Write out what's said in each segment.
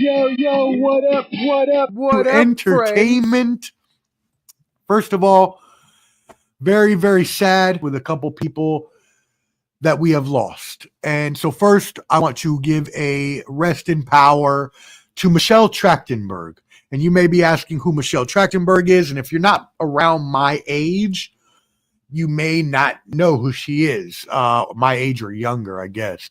Yo, what up, Entertainment. First of all, very, very sad with a couple people that we have lost. And so first, I want to give a rest in power to Michelle Trachtenberg. And you may be asking who Michelle Trachtenberg is. And if you're not around my age, you may not know who she is. My age or younger, I guess.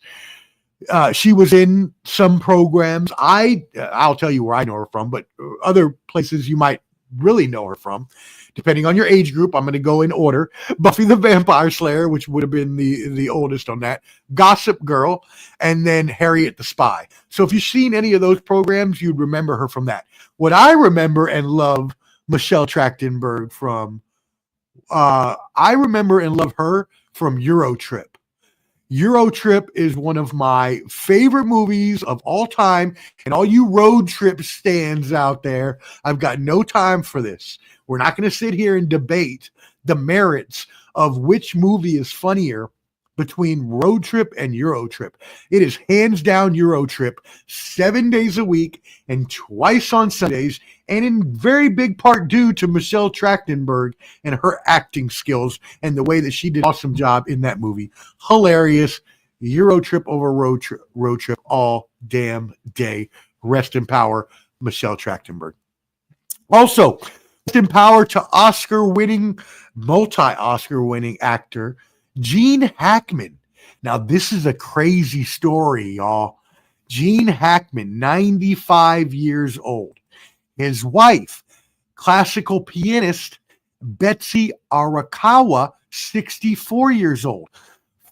She was in some programs. I'll tell you where I know her from, but other places you might really know her from, depending on your age group. I'm going to go in order: Buffy the Vampire Slayer, which would have been the oldest on that, Gossip Girl, and then Harriet the Spy. So if you've seen any of those programs, you'd remember her from that. What I remember and love Michelle Trachtenberg from, I remember and love her from Eurotrip. Eurotrip is one of my favorite movies of all time. And all you road trip stands out there, I've got no time for this. We're not going to sit here and debate the merits of which movie is funnier between Road Trip and Eurotrip. It is hands down Eurotrip, 7 days a week and twice on Sundays, and in very big part due to Michelle Trachtenberg and her acting skills and the way that she did an awesome job in that movie. Hilarious. Eurotrip over Road Trip all damn day. Rest in power, Michelle Trachtenberg. Also, rest in power to multi-Oscar winning actor Gene Hackman. Now, this is a crazy story, y'all. Gene Hackman, 95 years old. His wife, classical pianist Betsy Arakawa, 64 years old,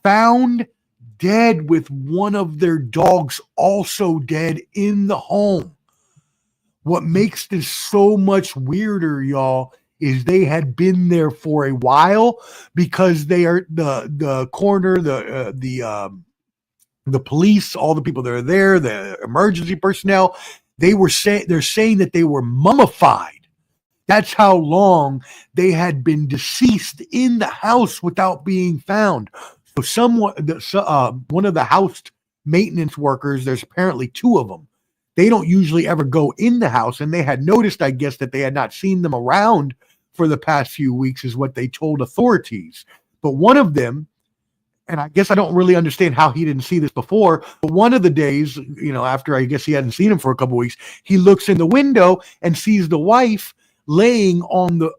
found dead with one of their dogs also dead in the home. What makes this so much weirder, y'all, is they had been there for a while, because they are the coroner, the police, all the people that are there, the emergency personnel. They're saying that they were mummified. That's how long they had been deceased in the house without being found. So one of the house maintenance workers, there's apparently two of them. They don't usually ever go in the house, and they had noticed, I guess, that they had not seen them around for the past few weeks, is what they told authorities. But one of them, and I guess I don't really understand how he didn't see this before, but one of the days, after I guess he hadn't seen him for a couple of weeks, he looks in the window and sees the wife laying on the,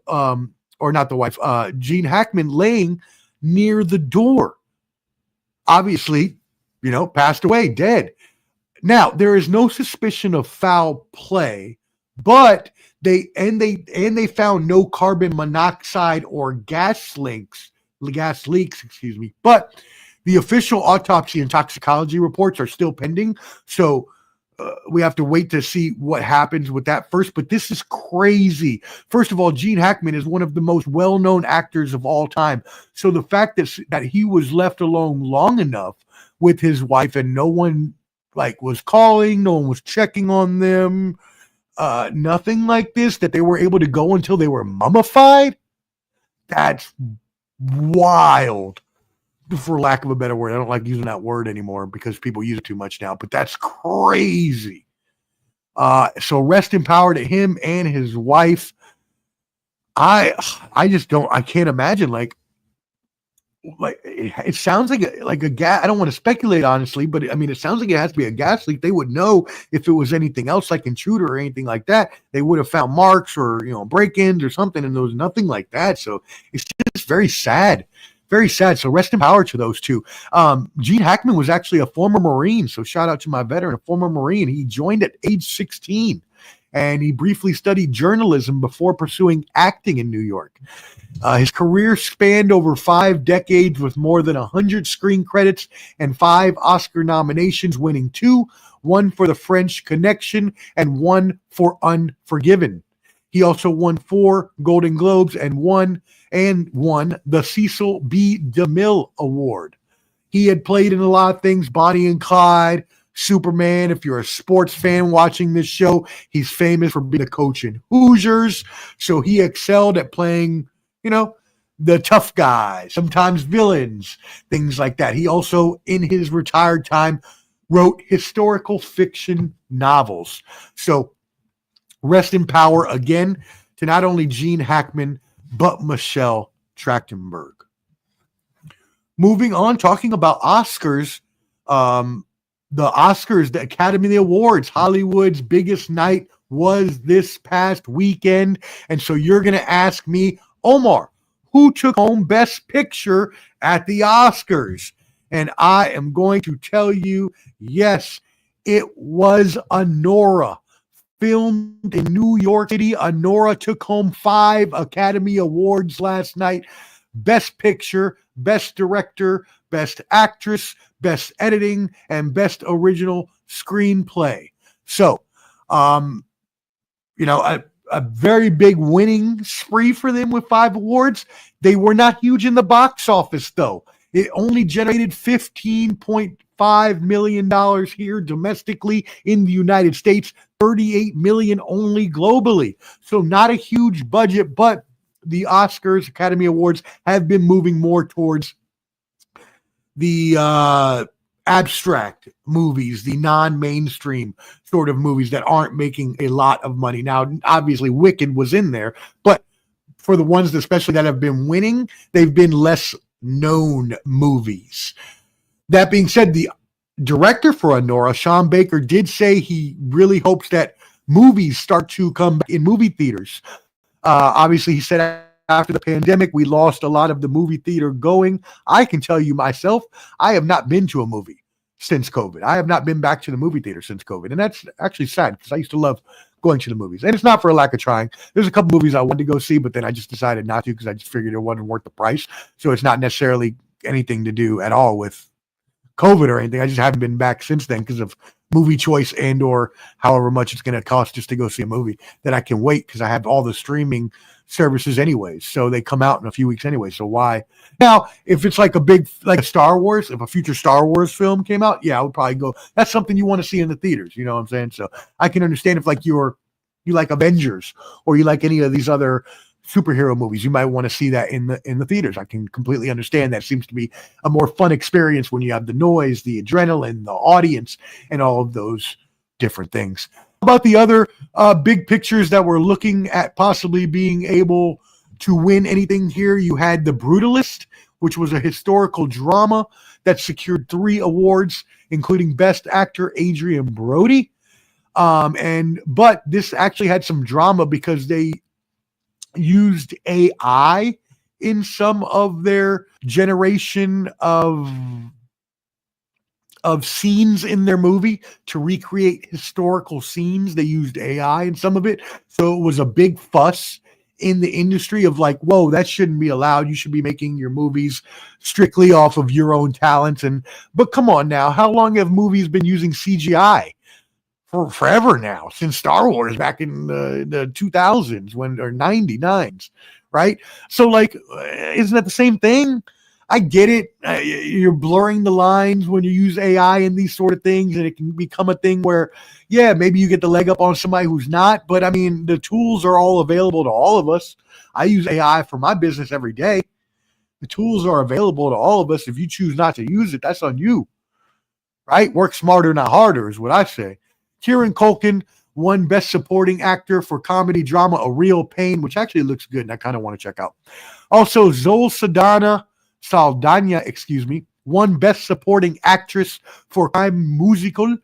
or not the wife, Gene Hackman laying near the door. Obviously, passed away, dead. Now, there is no suspicion of foul play, but they found no carbon monoxide or gas leaks, but the official autopsy and toxicology reports are still pending. So we have to wait to see what happens with that first. But this is crazy. First of all, Gene Hackman is one of the most well-known actors of all time. So the fact that he was left alone long enough with his wife and no one was calling, no one was checking on them, nothing like this, that they were able to go until they were mummified. That's wild, for lack of a better word. I don't like using that word anymore because people use it too much now, but that's crazy. So rest in power to him and his wife. I can't imagine it sounds like a gas. I don't want to speculate, honestly, but I mean, it sounds like it has to be a gas leak. They would know if it was anything else, like intruder or anything like that. They would have found marks or break-ins or something, and there was nothing like that. So it's just very sad, very sad. So rest in power to those two. Gene Hackman was actually a former Marine, so shout out to my veteran, a former Marine. He joined at age 16, and he briefly studied journalism before pursuing acting in New York. His career spanned over 5 decades with more than 100 screen credits and 5 Oscar nominations, winning 2, one for The French Connection and one for Unforgiven. He also won 4 Golden Globes and won the Cecil B. DeMille Award. He had played in a lot of things: Bonnie and Clyde, Superman. If you're a sports fan watching this show, he's famous for being a coach in Hoosiers. So he excelled at playing, the tough guys, sometimes villains, things like that. He also, in his retired time, wrote historical fiction novels. So rest in power again to not only Gene Hackman, but Michelle Trachtenberg. Moving on, talking about Oscars, the Oscars, the Academy Awards, Hollywood's biggest night was this past weekend. And so you're going to ask me, Omar, who took home Best Picture at the Oscars? And I am going to tell you, yes, it was Anora. Filmed in New York City, Anora took home 5 Academy Awards last night. Best Picture, Best Director, Best Actress, Best Editing, and Best Original Screenplay. So, a very big winning spree for them with 5 awards. They were not huge in the box office, though. It only generated $15.5 million here domestically in the United States, $38 million only globally. So not a huge budget, but the Oscars, Academy Awards have been moving more towards the abstract movies, the non-mainstream sort of movies that aren't making a lot of money. Now, obviously, Wicked was in there, but for the ones especially that have been winning, they've been less known movies. That being said, the director for Anora, Sean Baker, did say he really hopes that movies start to come back in movie theaters. Obviously, he said after the pandemic, we lost a lot of the movie theater going. I can tell you myself, I have not been to a movie since COVID. I have not been back to the movie theater since COVID. And that's actually sad because I used to love going to the movies. And it's not for a lack of trying. There's a couple movies I wanted to go see, but then I just decided not to because I just figured it wasn't worth the price. So it's not necessarily anything to do at all with COVID or anything. I just haven't been back since then because of movie choice and or however much it's going to cost just to go see a movie that I can wait because I have all the streaming services anyways. So they come out in a few weeks anyway. So why? Now, if it's like a Star Wars, if a future Star Wars film came out, yeah, I would probably go. That's something you want to see in the theaters. You know what I'm saying? So I can understand if like you like Avengers or you like any of these other superhero movies, you might want to see that in the theaters. I can completely understand that. Seems to be a more fun experience when you have the noise, the adrenaline, the audience, and all of those different things. How about the other big pictures that we're looking at possibly being able to win anything here? You had The Brutalist, which was a historical drama that secured 3 awards, including Best Actor Adrian Brody. But this actually had some drama because they used AI in some of their generation of scenes in their movie to recreate historical scenes. They used AI in some of it. So it was a big fuss in the industry of like, whoa, that shouldn't be allowed. You should be making your movies strictly off of your own talents. But come on now, how long have movies been using CGI? For forever now, since Star Wars back in the 2000s or 99s, right? So like, isn't that the same thing? I get it. You're blurring the lines when you use AI and these sort of things, and it can become a thing where, yeah, maybe you get the leg up on somebody who's not. But I mean, the tools are all available to all of us. I use AI for my business every day. The tools are available to all of us. If you choose not to use it, that's on you, right? Work smarter, not harder, is what I say. Kieran Culkin won Best Supporting Actor for comedy drama A Real Pain, which actually looks good, and I kind of want to check out. Also, Zoe Saldana, won Best Supporting Actress for crime musical.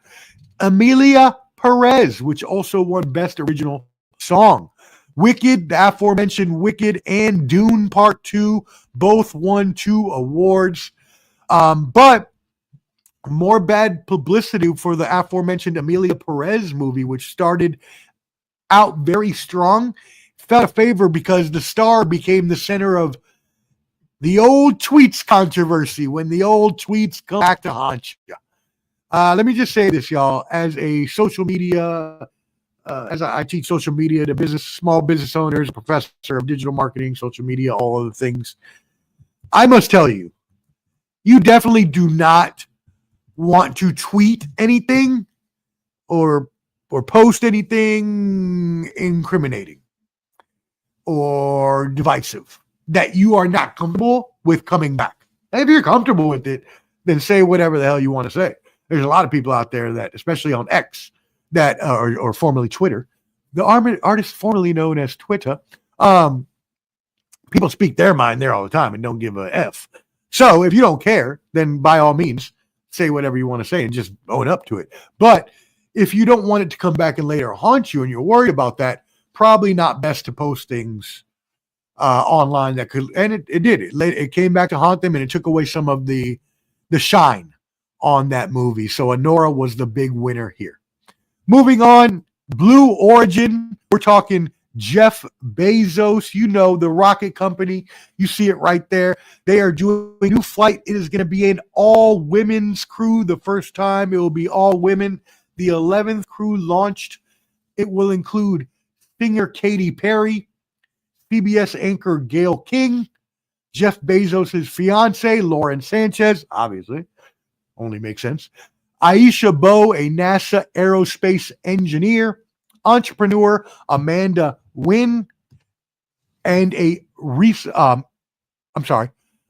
Emilia Perez, which also won Best Original Song. Wicked, the aforementioned Wicked and Dune Part 2, both won 2 awards. But more bad publicity for the aforementioned Emilia Perez movie, which started out very strong, fell out of favor because the star became the center of the old tweets controversy when the old tweets come back to haunt you. Let me just say this, y'all. As a social media, as I teach social media to small business owners, professor of digital marketing, social media, all of the things, I must tell you, you definitely do not want to tweet anything or post anything incriminating or divisive that you are not comfortable with coming back. And if you're comfortable with it, then say whatever the hell you want to say. there's a lot of people out there that, especially on X, that or formerly Twitter, the artist formerly known as Twitter, people speak their mind there all the time and don't give a F. So if you don't care, then by all means, say whatever you want to say and just own up to it. But if you don't want it to come back and later haunt you and you're worried about that, probably not best to post things online that could, and it did. It came back to haunt them, and it took away some of the shine on that movie. So Honora was the big winner here. Moving on, Blue Origin. We're talking Jeff Bezos, the rocket company. You see it right there. They are doing a new flight. It is going to be an all-women's crew the first time. It will be all women. The 11th crew launched. It will include singer Katy Perry, CBS anchor Gayle King, Jeff Bezos' fiance, Lauren Sanchez, obviously, only makes sense, Aisha Bowe, a NASA aerospace engineer, entrepreneur Amanda Wynn, and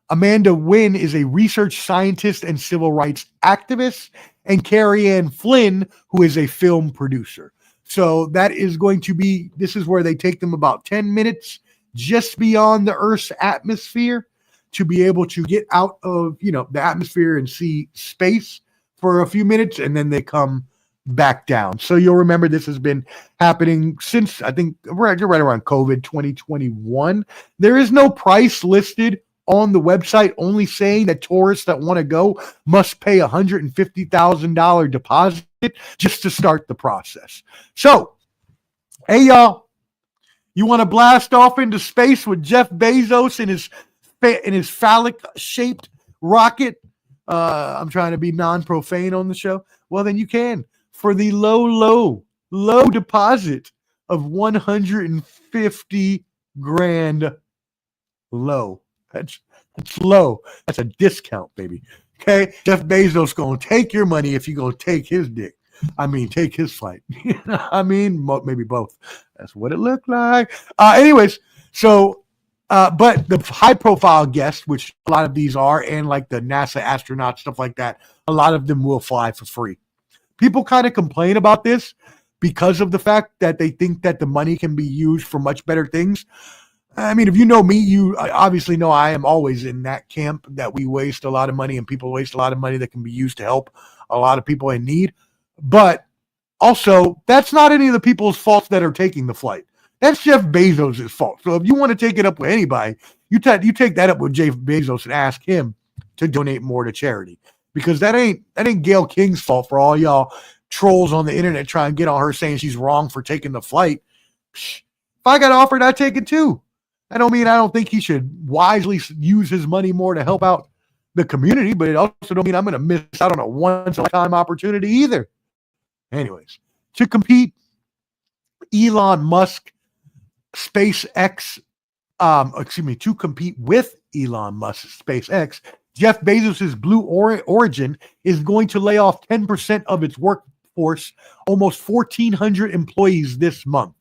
Amanda Wynn is a research scientist and civil rights activist, and Carrie Ann Flynn, who is a film producer. So that is going to be, this is where they take them about 10 minutes just beyond the Earth's atmosphere to be able to get out of, the atmosphere and see space for a few minutes, and then they come back down. So you'll remember this has been happening since, I think, right around COVID 2021. There is no price listed on the website, only saying that tourists that want to go must pay $150,000 deposit just to start the process. So, hey y'all, you want to blast off into space with Jeff Bezos in his phallic-shaped rocket? I'm trying to be non-profane on the show. Well, then you can for the low deposit of $150 grand. Low. That's low. That's a discount, baby. Okay, Jeff Bezos gonna take your money if you gonna take his dick. Take his flight. Maybe both. That's what it looked like. Anyways, so, but the high-profile guests, which a lot of these are, and like the NASA astronauts, stuff like that, a lot of them will fly for free. People kind of complain about this because of the fact that they think that the money can be used for much better things. If you know me, you obviously know I am always in that camp that we waste a lot of money and people waste a lot of money that can be used to help a lot of people in need. But also, that's not any of the people's faults that are taking the flight. That's Jeff Bezos' fault. So if you want to take it up with anybody, you take that up with Jeff Bezos and ask him to donate more to charity. Because that ain't Gayle King's fault for all y'all trolls on the internet trying to get on her saying she's wrong for taking the flight. If I got offered, I'd take it too. I don't think he should wisely use his money more to help out the community, but it also don't mean I'm going to miss out on a once-in-a-lifetime opportunity either. Anyways, to compete, Elon Musk, SpaceX, to compete with Elon Musk's SpaceX, Jeff Bezos' Blue Origin is going to lay off 10% of its workforce, almost 1,400 employees this month.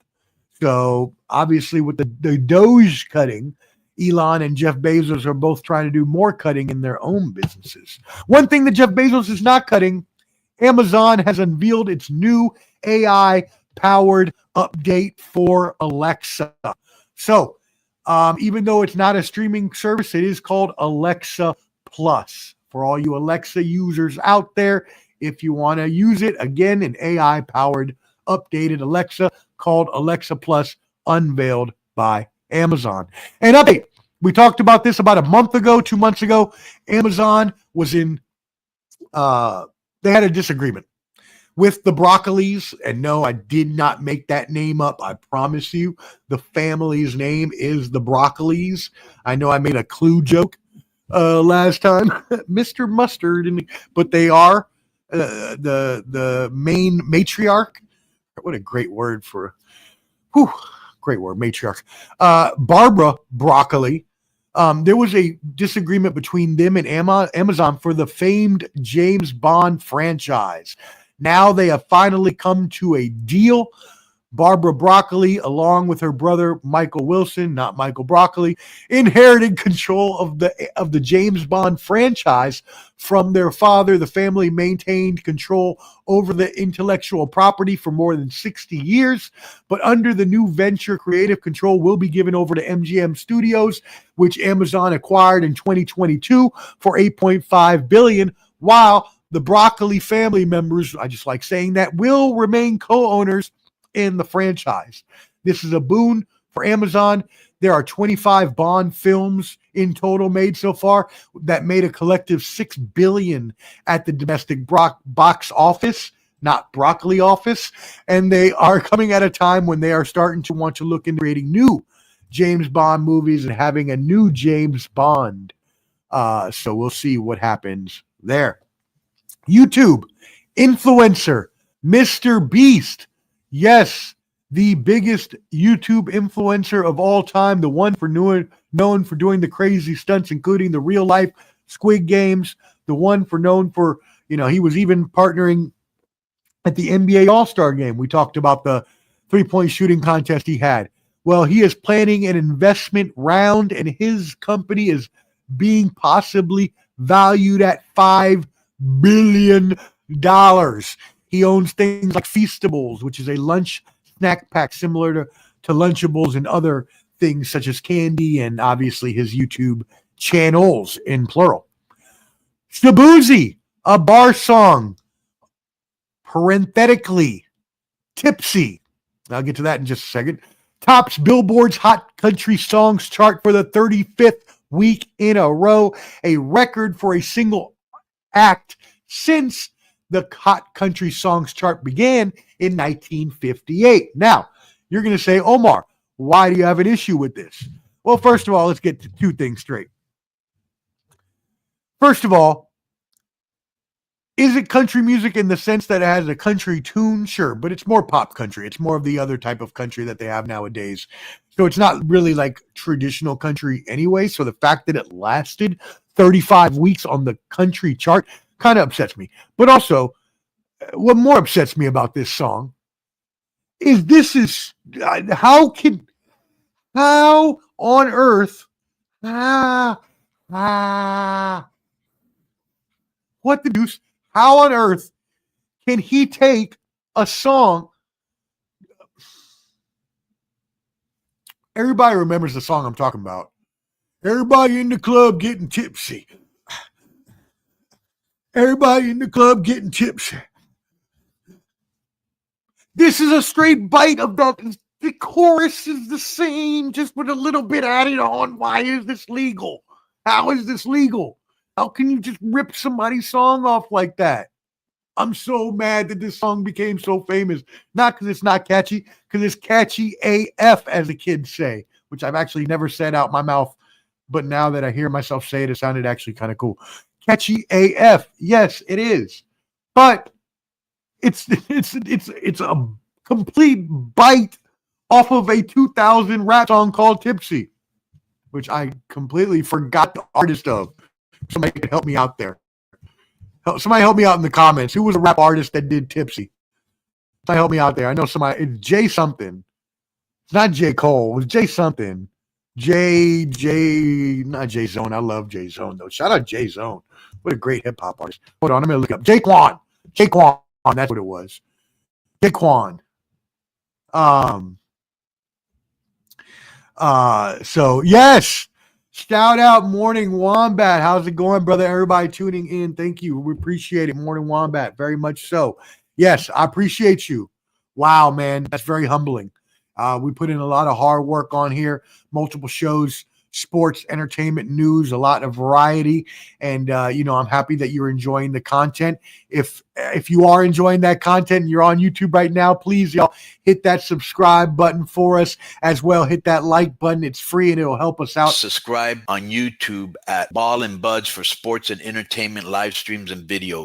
So obviously with the Doge cutting, Elon and Jeff Bezos are both trying to do more cutting in their own businesses. One thing that Jeff Bezos is not cutting, Amazon has unveiled its new AI-powered update for Alexa. So even though it's not a streaming service, it is called Alexa Plus. For all you Alexa users out there, if you want to use it, again, an AI-powered updated Alexa called Alexa Plus, unveiled by Amazon. And update, we talked about this about a month ago, 2 months ago. Amazon was in, they had a disagreement with the Broccolis. And no, I did not make that name up. I promise you, the family's name is the Broccolis. I know I made a Clue joke last time, Mr. Mustard, but they are the main matriarch. What a great word for, great word, matriarch. Barbara Broccoli. There was a disagreement between them and Amazon for the famed James Bond franchise. Now they have finally come to a deal. Barbara Broccoli, along with her brother Michael Wilson, not Michael Broccoli, inherited control of the James Bond franchise from their father. The family maintained control over the intellectual property for more than 60 years, but under the new venture, creative control will be given over to MGM Studios, which Amazon acquired in 2022 for $8.5 billion, while the Broccoli family members, I just like saying that, will remain co-owners in the franchise. This is a boon for Amazon. There are 25 Bond films in total made so far that made a collective $6 billion at the domestic box office, not broccoli office. And they are coming at a time when they are starting to want to look into creating new James Bond movies and having a new James Bond. So we'll see what happens there. YouTube influencer Mr. Beast. Yes, the biggest YouTube influencer of all time, the one known for doing the crazy stunts, including the real life Squid Games, the one known for, he was even partnering at the NBA All-Star game. We talked about the three-point shooting contest he had. Well, he is planning an investment round, and his company is being possibly valued at $5 billion. He owns things like Feastables, which is a lunch snack pack similar to Lunchables and other things such as candy, and obviously his YouTube channels in plural. Staboozy, a bar song, parenthetically, Tipsy. I'll get to that in just a second. Tops Billboard's Hot Country Songs chart for the 35th week in a row, a record for a single act since the Hot Country Songs chart began in 1958. Now, you're going to say, Omar, why do you have an issue with this? Well, first of all, let's get to two things straight. First of all, is it country music in the sense that it has a country tune? Sure, but it's more pop country. It's more of the other type of country that they have nowadays. So it's not really like traditional country anyway. So the fact that it lasted 35 weeks on the country chart kind of upsets me. But also, what more upsets me about this song is how on earth, what the deuce, how on earth can he take a song? Everybody remembers the song I'm talking about. Everybody in the club getting tipsy. Everybody in the club getting tipsy. This is a straight bite of that. The chorus is the same, just with a little bit added on. Why is this legal? How is this legal? How can you just rip somebody's song off like that? I'm so mad that this song became so famous. Not because it's not catchy, because it's catchy AF, as the kids say, which I've actually never said out my mouth. But now that I hear myself say it, it sounded actually kind of cool. Catchy AF. Yes, it is. But it's a complete bite off of a 2000 rap song called Tipsy, which I completely forgot the artist of. Somebody can help me out there. Somebody help me out in the comments. Who was a rap artist that did Tipsy? Somebody help me out there. I know somebody. It's Jay something. It's not J. Cole. It was Jay something. Not Jay Zone. I love Jay Zone, though. Shout out Jay Zone. What a great hip hop artist. Hold on, I'm going to look up. Jaquan. That's what it was. Jaquan. So, yes. Shout out Morning Wombat. How's it going, brother? Everybody tuning in. Thank you. We appreciate it. Morning Wombat. Very much so. Yes, I appreciate you. Wow, man. That's very humbling. We put in a lot of hard work on here, multiple shows, sports, entertainment, news, a lot of variety. And, I'm happy that you're enjoying the content. If you are enjoying that content and you're on YouTube right now, please, y'all, hit that subscribe button for us as well. Hit that like button. It's free and it'll help us out. Subscribe on YouTube at Ball and Buds for sports and entertainment live streams and videos.